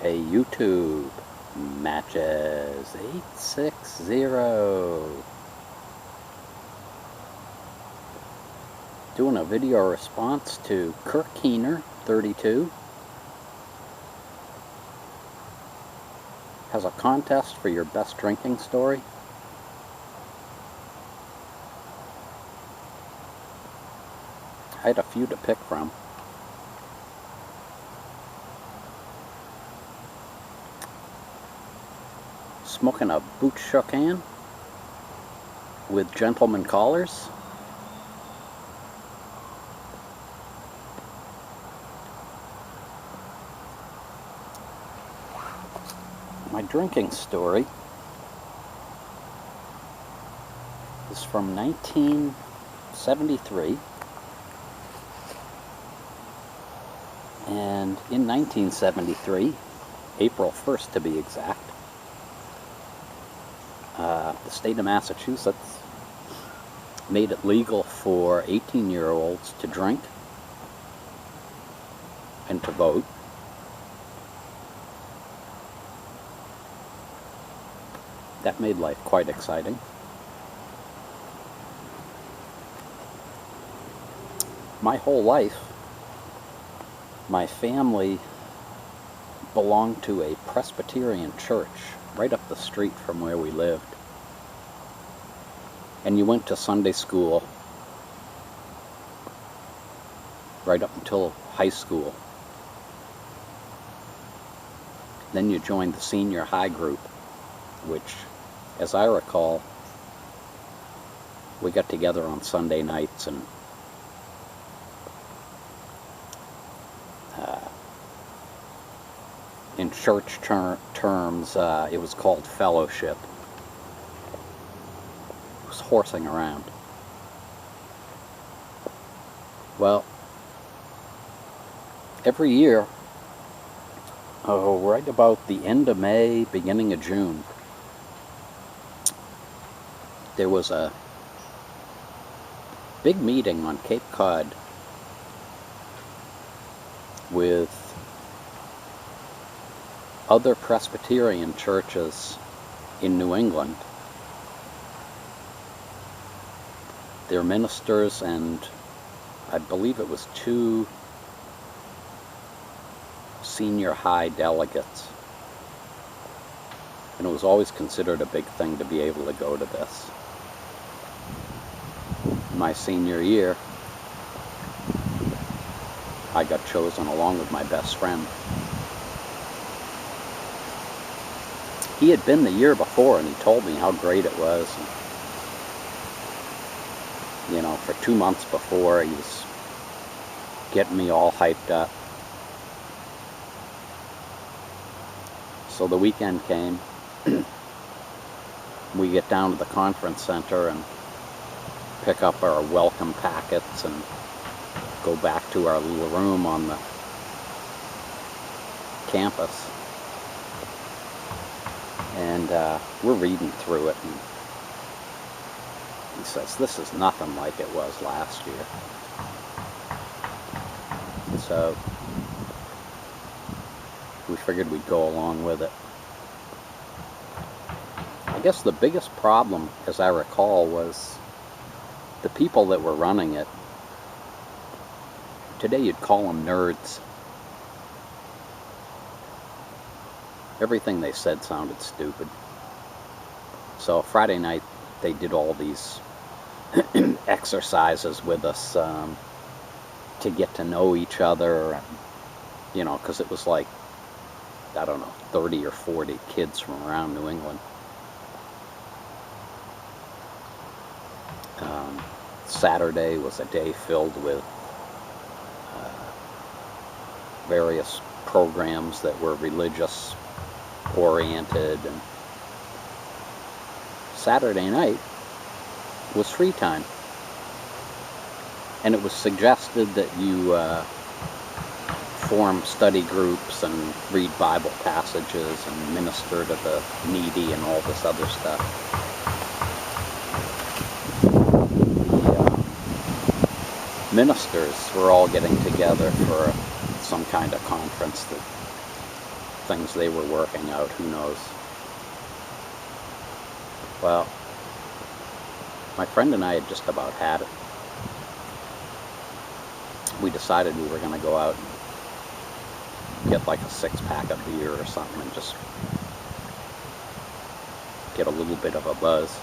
a YouTube matches 860. Doing a video response to Kirk Keener, 32. Has a contest for your best drinking story. I had a few to pick from. Smoking a boot shocan with gentleman collars. My drinking story is from 1973, and in 1973, April 1st to be exact, the state of Massachusetts made it legal for 18-year-olds to drink and to vote. That made life quite exciting. My whole life, my family belonged to a Presbyterian church right up the street from where we lived. And you went to Sunday school right up until high school. Then you joined the senior high group, which, as I recall, we got together on Sunday nights, and in church terms, it was called fellowship. It was horsing around. Well, every year, right about the end of May, beginning of June, there was a big meeting on Cape Cod with other Presbyterian churches in New England, their ministers, and I believe it was 2 senior high delegates. And it was always considered a big thing to be able to go to this. My senior year, I got chosen along with my best friend. He had been the year before, and he told me how great it was. And, you know, for 2 months before, he was getting me all hyped up. So the weekend came. We get down to the conference center and pick up our welcome packets and go back to our little room on the campus. And we're reading through it, and he says, "This is nothing like it was last year." And so we figured we'd go along with it. I guess the biggest problem, as I recall, was the people that were running it. Today you'd call them nerds. Everything they said sounded stupid. So Friday night they did all these exercises with us to get to know each other, and, you know, because it was like, I don't know, 30 or 40 kids from around New England. Saturday was a day filled with various programs that were religious oriented, and Saturday night was free time, and it was suggested that you form study groups and read Bible passages and minister to the needy and all this other stuff. The ministers were all getting together for some kind of conference that things they were working out, who knows. Well, my friend and I had just about had it. We decided we were going to go out and get like a 6-pack of beer or something and just get a little bit of a buzz.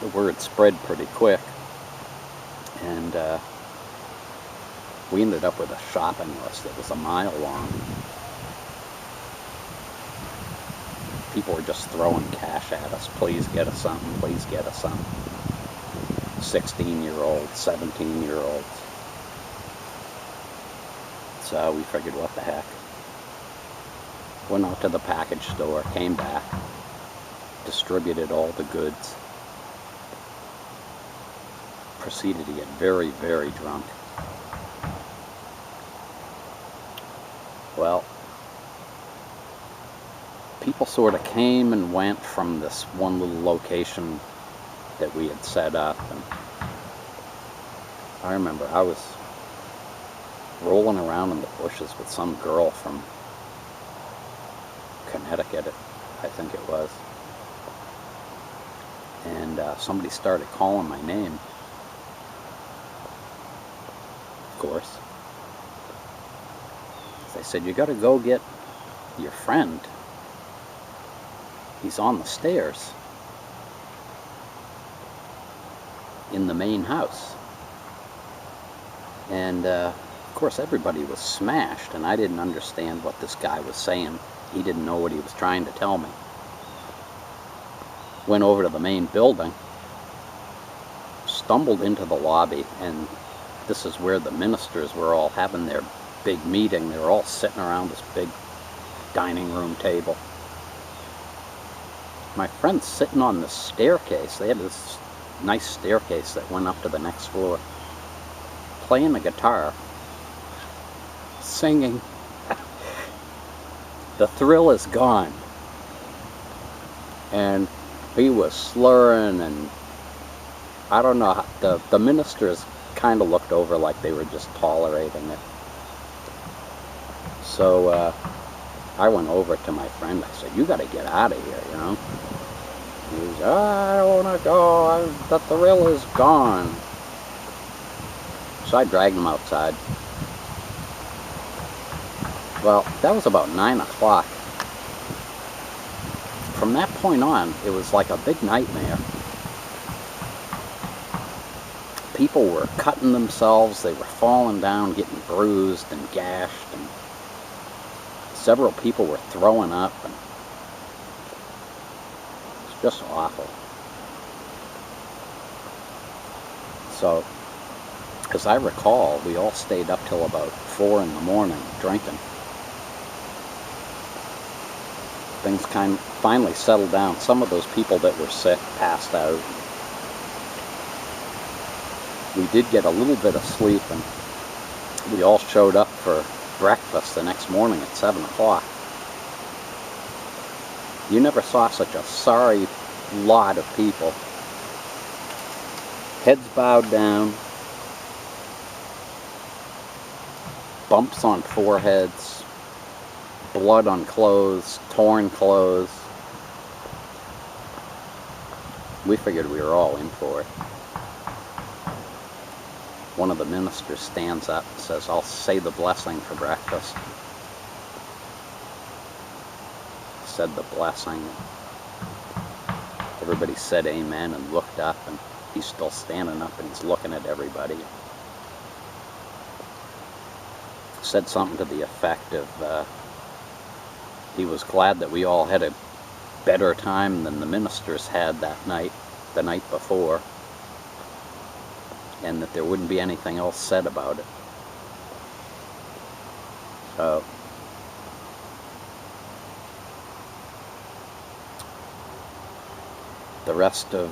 The word spread pretty quick, and we ended up with a shopping list that was a mile long. People were just throwing cash at us. Please get us something, please get us something. 16-year-olds, 17-year-olds. So we figured, what the heck. Went out to the package store, came back, distributed all the goods. Proceeded to get very, very drunk. Well, people sort of came and went from this one little location that we had set up, and I remember I was rolling around in the bushes with some girl from Connecticut, I think it was, and somebody started calling my name, of course. They said, "You gotta go get your friend. He's on the stairs in the main house." And of course everybody was smashed, and I didn't understand what this guy was saying. He didn't know what he was trying to tell me. Went over to the main building, stumbled into the lobby, and this is where the ministers were all having their big meeting. They were all sitting around this big dining room table. My friend's sitting on the staircase. They had this nice staircase that went up to the next floor, playing the guitar, singing "The Thrill Is Gone." And he was slurring, and I don't know, the ministers kind of looked over like they were just tolerating it. So I went over to my friend. I said, "You got to get out of here, you know." He was, "I don't want to go. The thrill is gone." So I dragged him outside. Well, that was about 9 o'clock. From that point on, it was like a big nightmare. People were cutting themselves. They were falling down, getting bruised and gashed, and several people were throwing up, and it's just awful. So, as I recall, we all stayed up till about 4 in the morning drinking. Things finally settled down. Some of those people that were sick passed out. We did get a little bit of sleep, and we all showed up for breakfast the next morning at 7 o'clock. You never saw such a sorry lot of people. Heads bowed down, bumps on foreheads, blood on clothes, torn clothes. We figured we were all in for it. One of the ministers stands up and says, "I'll say the blessing for breakfast." Said the blessing. Everybody said amen and looked up, and he's still standing up and he's looking at everybody. Said something to the effect of he was glad that we all had a better time than the ministers had that night, the night before, and that there wouldn't be anything else said about it. So the rest of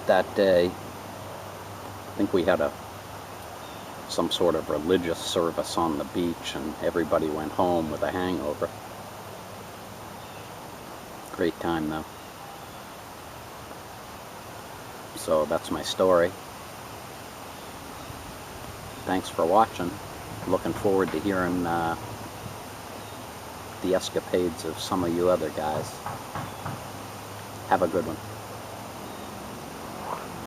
that day, I think we had some sort of religious service on the beach, and everybody went home with a hangover. Great time though. So that's my story. Thanks for watching. Looking forward to hearing the escapades of some of you other guys. Have a good one.